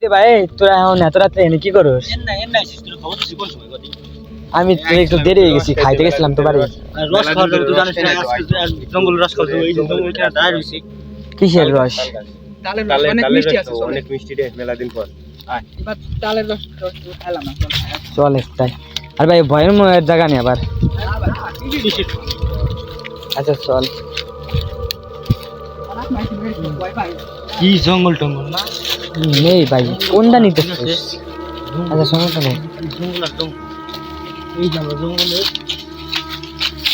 ভাই তোরা এখন এত রাত্রে এনে কি করস? আমি একটু দেরি হয়ে গেছি, খাইতে গেছিলাম তো বাড়ি। রস খাওয়া যাবে, তুই জানিস না আজকে জঙ্গল রস খাওয়া যাবে, এই যে জঙ্গল কিনা দাঁড় হইছে। কিসের রস? অনেক মিষ্টি আছে, অনেক মিষ্টি রে, মেলা দিন পর। এবার তালের রস খেলাম না। চল একটাই। আর ভাই ভয়ের ময়ের জায়গা নেই আবার। আচ্ছা চল। কি জঙ্গল টঙ্গল না নেই ভাই, কোনটা নিতে? আচ্ছা সমস্যা নেই। জঙ্গল একদম এই জঙ্গলে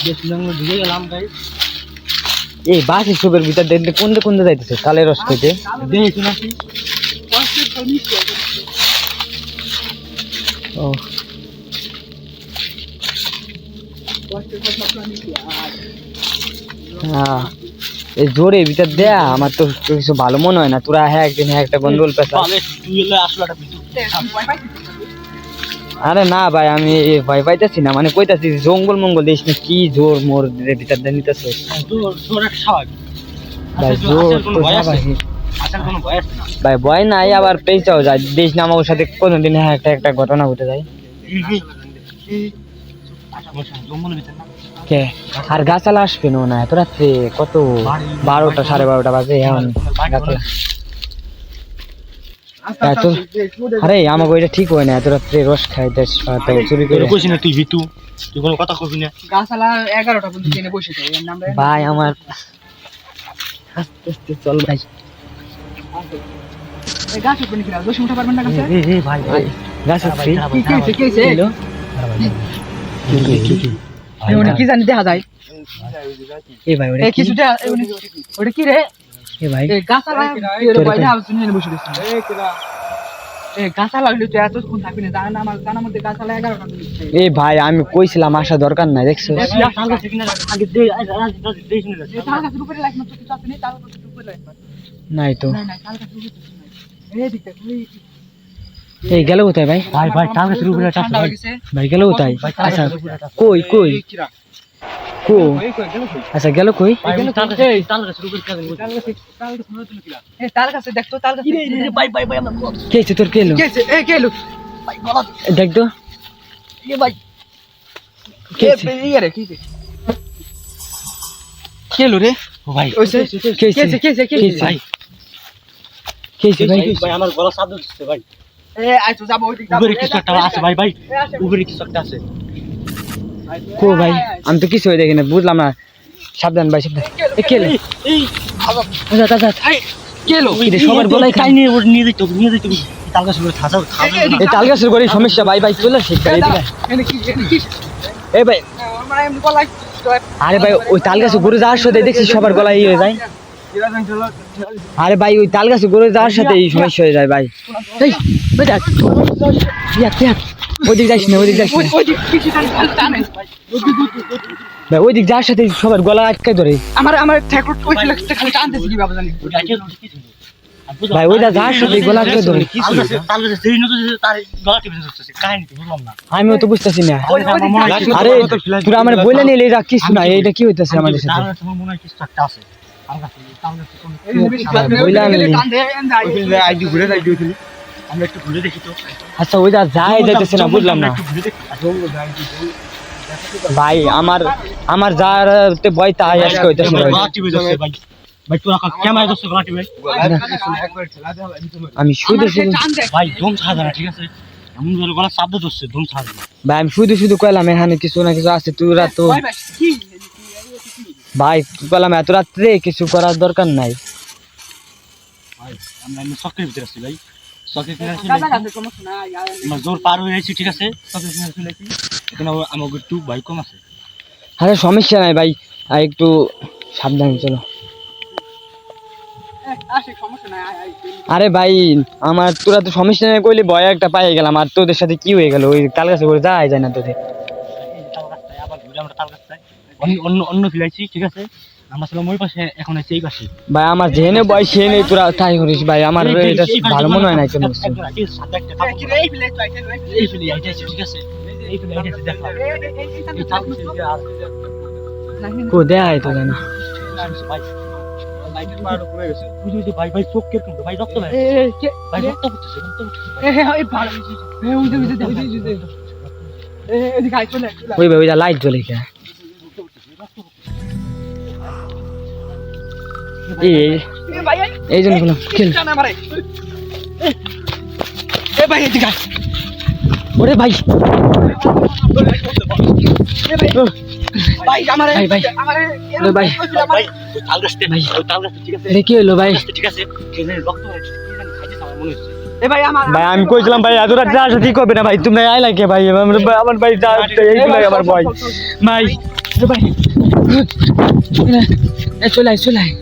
বেশি জঙ্গল ঢুকে গেলাম ভাই। এই বাসি সুপের ভিতর দেখতে কোনটা কোনটা যাইতেছে তালের রস খেতে? দেখি নাকি ও হ্যাঁ, এই জোরে ভিতর দেয়া আমার তো কিছু ভালো মনে হয় না। তোরা হ্যাঁ একদিন হ্যাঁ একটা গন্ডগোল পেশা। তুই এলে আসলো একটা বিদ্যুৎ। আরে না ভাই, আমি ভয় পাইতেছি না, মানে কইতাছি জঙ্গল মঙ্গল দেশ না, কি জোর মোর ভিতর দিয়ে নিতেছে ভাই। জোর তো স্বাভাবিক ভাই, ভয় নাই আবার পেয়েছাও যায় দেশ না আমার সাথে কোনোদিন হ্যাঁ একটা একটা ঘটনা ঘটে যায়। কে আর গাছালা আসবে না এত রাত্রে? কত 12টা 12:30 বাজে এখন গাছালা। আরে আমাকে ওইটা ঠিক হয় না এত রাত্রে রস খাইতে চুরি করে। কইছি না তুই ভিতু, তুই কোনো কথা কবি না। গাছালা 11টা পর্যন্ত এনে বসে থাকে। ভাই আমার আস্তে আস্তে চল ভাই। এই গাছ উপরে নিয়ে যাও, 10 মিনিট পারবেন না গাছে? এই ভাই ভাই গাছ আছে কি হলো? এই উনি কি জানি দেখা যায়। এই ভাই ওটা এই কি? কিছুটা ওটা কি রে? এই ভাই এই গাছালা কি রে ভাই? না শুনে এনে বসে দিছি। এই গাছালা হইলে তো এত কোন থাকবি না, জানা না আমার জানার মধ্যে গাছালা 11টা পর্যন্ত। এই ভাই আমি কইছিলাম আসা দরকার নাই, দেখছো? আগে দে দে শুনে এই তাল গাছের উপরে লাইক না, তো কিছু আছে নেই তাল গাছের উপরে লাইক না। নাই তো। না না তাল গাছের উপরে কিছু নাই। এই দিকটা এই গেল কোথায় ভাই? ভাই ভাই তাল গাছের উপরে একটা ঠান্ডা হয়ে গেছে। ভাই গেল কোথায়? আচ্ছা কই কই কো? আচ্ছা গেল কই? তাল গাছের উপরে কাজ করতে। এই তাল গাছে দেখতো, তাল গাছে ভাই ভাই ভাই আমরা কে আছে তোর? কেলো কে আছে? এই কে এলো? ভাই গলা দেখ তো এ ভাই কে কে আছে? রে কি রে? কে এলো রে? ভাই ওইছে কে আছে? কে আছে? ভাই কে আছে ভাই? ভাই আমার গলা শব্দ হচ্ছে ভাই। এ আই তো যাবো ওই দিক, উপরে কিছু একটা আছে ভাই ভাই, উপরে কিছু একটা আছে। কো ভাই? আমি তো কিছু দেখি না, বুঝলাম না। সাবধান ভাই সাবধান। এ কেলো এই আচ্ছা আচ্ছা। কে এলো? কি রে, সবার গলায় কাই নিয়ে নিয়ে যাইতো তাল গাছের উপরে থাসা এই তাল গাছের করে সমস্যা ভাই। ভাই চলে শিখতে এদিকে। এনে কি এই ভাই মানে এমনি গলায় আরে ভাই ওই তাল গাছে ঘুরে যাওয়ার সাথে দেখছি সবার গলায় হয়ে যায়। আরে ভাই ওই তাল গাছে ঘুরে যাওয়ার সাথে এই সমস্যা হয়ে যায় ভাই। এই ওই দেখ ওইদিক যাইস না, ওইদিক যাইস না ওই দিক কিছু টানে ভাই। ওইদিক যাওয়ার সাথে সবার গলা আটকে ধরে আমার ঠেকুর ওই লাগতে খালি টানতেছি কি বাবা জানি। ভাই। ওইটা যাওয়ার সাথে গলা আটকে ধরে। তাল গাছে সেই নতুন তার গলা টিপে ধরতেছে, কাহিনী তো বুঝলাম না। আমিও তো বুঝতেছি না। আরে তোরা আমার বলে নিলে এটা কিছু না, এইটা কি হইতেছে আমাদের সাথে? তাল গাছে আমার মনে হয় কিছু একটা আছে। তাল গাছে আইডি ঘুরে যাই দিয়েছিলি, আমরা একটু ঘুরে দেখি তো। আচ্ছা ওইটা যায় যাইতেছে না, বুঝলাম না ভাই। আমার যাতে ভয় তাই আজকে হইতেছে ভাই। ভাই তোরা ক্যামেরা দোস্ত গলা টিপে আমি শুধু শুধু ভাই ধুম ছাড়া না, ঠিক আছে? এমন ভাবে গলা শব্দ হচ্ছে, ধুম ছাড়া না। ভাই আমি শুধু শুধু কইলাম এখানে কিছু না কিছু আছে। তোরা তো ভাই ভাই কি ভাই কইলাম এত রাত্রে কিছু করার দরকার নাই। ভাই আমরা এমনি চক্রের ভিতরে আছি ভাই, চক্রের ভিতরে আছি, কাদা কাদা সমস্যা নাই। আমরা জোর পার হয়ে আছি, ঠিক আছে? চক্রের ভিতরে আছি নাকি এখানে আমাকে একটু ভাই কম আছে। আরে সমস্যা নাই ভাই, আর একটু সাবধানে চলো। আসে সমস্যা নাই। আরে ভাই আমার তোরা তো সমস্যা নেই কইলে ভয় একটা পাই গেলাম। আর তোদের সাথে কি হয়ে গেল? ওই তাল গাছে করে যায় যায় না তোদের? তাল গাছটায় আবার ঘুরে আমরা তাল গাছটায় অন্য অন্য ফিলাইছি, ঠিক আছে? আমরা ছিলাম ওই পাশে, এখন আছে এই পাশে। ভাই আমার জেনে ভয় সে নেই, তোরা তাই করিস ভাই। আমার এটা ভালো মনে হয় না কোনো কিছু। কি রে এই বিলে তো আইছে ভাই। এই ফিলে আইছে, ঠিক আছে? এই ফিলে আইছে দেখলাম। এই তাল গাছের ভিতরে আর কো দেয় তো জানা ভাই লাইটের পাড় উপরে গেছে বুঝি বুঝি ভাই ভাই চোখ কিরকম ভাই রক্ত ভাই ভাই রক্ত পড়তেছে ওই ভাই ওইটা লাইট জ্বলে কে এই জন্য বললাম খেল ওরে ভাই ভাই ভাই ওরে ভাই ভাই তাল গাছতে ভাই তাল গাছতে ঠিক আছে এটা কি হলো ভাই ঠিক আছে কেনে রক্ত হয়েছে কি জানি খাইতে আমার মনে হচ্ছে ভাই আমি কইছিলাম ভাই এত রাত আসা ঠিক হবে না ভাই তুমি আইলা কে ভাই আমার ভাই যা এইগুলাই আমার ভয় ভাই ভাই চলে আয়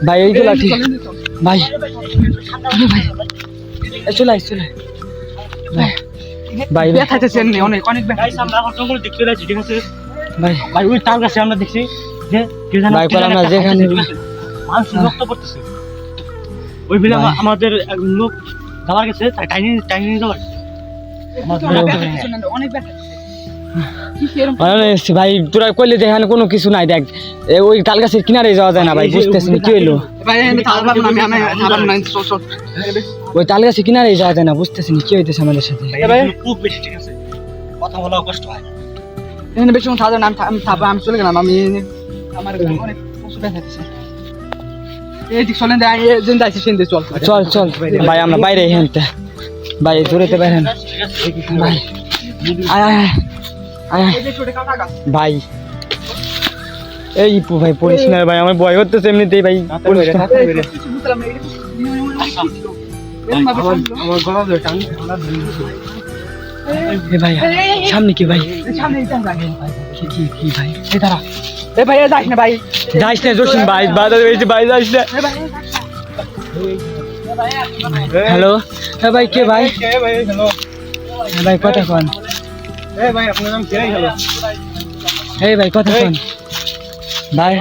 ভাই এইগুলা ঠিক ভাই ভাই চলে আয় ভাই ভাই ব্যথাইতেছেন অনেক অনেক গাইস আমরা এখন জঙ্গল দেখতে যাচ্ছি ঠিক আছে ভাই ভাই ওই তাল গাছে আমরা দেখছি যে কি জানি ভাই আমরা যেখানে মানুষ রক্ত পড়তেছে ওই বিলে আমাদের এক লোক যাওয়ার গেছে তাই টাইনি টাইনি যাওয়ার অনেক ব্যথা ভাই তোরা কইলে যে এখানে কোনো কিছু নাই দেখ ওই তাল গাছের কিনারে যাওয়া যায় না ভাই বুঝতেছি না কি হইলো ওই তাল গাছের কিনারে যাওয়া যায় না বুঝতেছি না কি হইতেছে আমাদের সাথে খুব বেশি ঠিক আছে কথা বলা কষ্ট হয় এখানে বেশি থাকবে না আমি চলে গেলাম আমি আমার অনেক কষ্ট ব্যথাইতেছে এই দিক চলেন যেন যাইছে সেন চল চল ভাই আমরা বাইরে হেনতে ভাই দূরেতে বাইরে ভাই আয় ভাই এই ভাই পড়িস না ভাই আমার ভয় হচ্ছে এমনিতেই ভাই ভাই সামনে কি ভাই কি ভাই ভাই যাস না ভাই যাইস না জসিম ভাই বাধা হয়েছে ভাই যাইস না হ্যালো হ্যাঁ ভাই কে ভাই ভাই কথা কন এই ভাই কথা শোন ভাই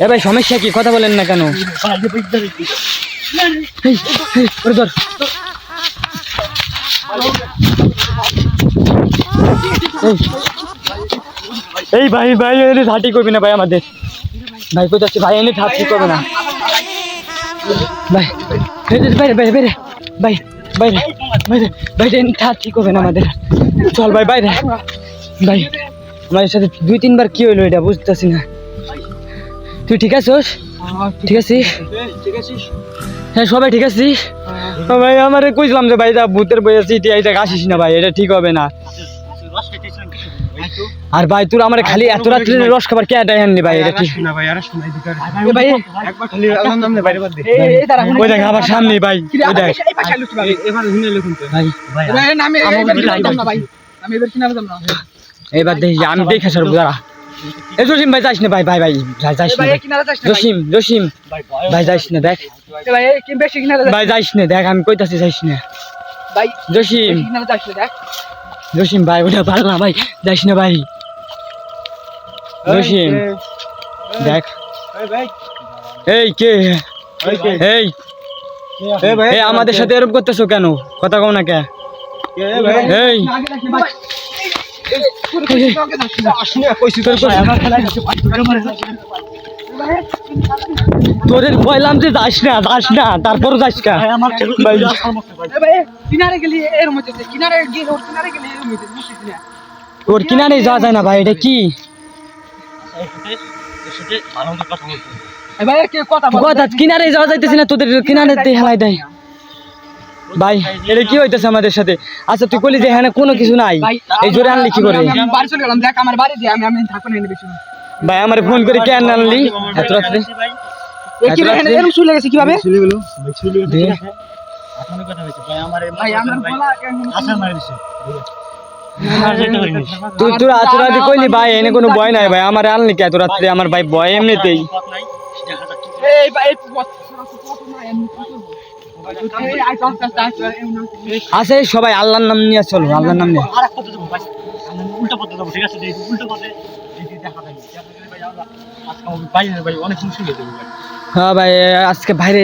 এ ভাই সমস্যা কি কথা বলেন না কেন এই ভাই ভাই এনে ঝাঁটি করবি না ভাই আমাদের ভাই কোথাচ্ছে ভাই এনে ঝাঁটি করবে না ভাই বাইরে বাইরে বাইরে ভাই বাইরে বাইরে বাইরে ঠিক হবে না আমাদের চল ভাই বাইরে ভাই আমাদের সাথে 2-3 বার কি হইলো এটা বুঝতেছি না তুই ঠিক আছিস ঠিক আছিস হ্যাঁ সবাই ঠিক আছিস ভাই আমারে কইছিলাম যে ভাই যা ভূতের বই আছে এটা আসিস না ভাই এটা ঠিক হবে না আর ভাই তোর আমার খালি এত রাত্রে রস খাবার কে দেয় আনলি ভাই এটা ঠিক না ভাই আর সময় দিতে ভাই একবার খালি আলাম নামনে বাইরে বাদ দে ওই দেখ আমার সামনে ভাই ওই দেখ এবার শুনে লিখুন তো ভাই ভাই নামে এবার যাইতাম না ভাই আমি এবার কিনা যাম না এবার দেখি আমি দেখে সর বুঝা এ জসিম ভাই যাইস না ভাই ভাই ভাই যাইস না জসিম ভাই যাইস না দেখ ভাই কি বেশি কিনা ভাই যাইস না দেখ আমি কইতাছি যাইস না ভাই জসিম কিনা যাইস না দেখ জসিম ভাই ওটা ভালো না ভাই যাইস না ভাই জসিম দেখ এই কে এই এই আমাদের সাথে এরকম করতেছো কেন কথা কও না কে এই তোদের কইলাম যে যাস না তারপর যাস কা কিনারে গেলি এর মধ্যে কিনারে গেলি এর মধ্যে ওর কিনারে যাওয়া যায় না ভাই এটা কি কথা কিনারে যাওয়া যাইতেছি না তোদের কিনারে হেলাই দেয় ভাই এটা কি হইতেছে আমাদের সাথে আচ্ছা তুই কইলি যে এখানে কোনো কিছু নাই এই জোরে আনলি কি করে বাড়ি চলে গেলাম দেখ আমার বাড়ি দিয়ে আমি থাকবো না বেশি ভাই আমারে ফোন করে কেন আনলি এত রাতে কি এখানে এরকম শুলে গেছে কিভাবে শুলে গেল ভাই শুলে গেছে আপনার কথা হইছে ভাই আমারে ভাই আমার গলা আশা মারি দিছে তুই এত রাতে কইলি ভাই এনে কোনো ভয় নাই ভাই আমারে আনলি কি এত রাতে আমার ভাই ভয় এমনিতেই এই ভাই আছে সবাই আল্লাহর নাম নিয়ে চলো আল্লাহর নাম নিয়ে উল্টা পথে যাবো ঠিক আছে উল্টা পথে দেখা যায় ভাই আজকে ভাই অনেক মুশকিল হয়ে যাবে হ্যাঁ ভাই আজকে বাইরে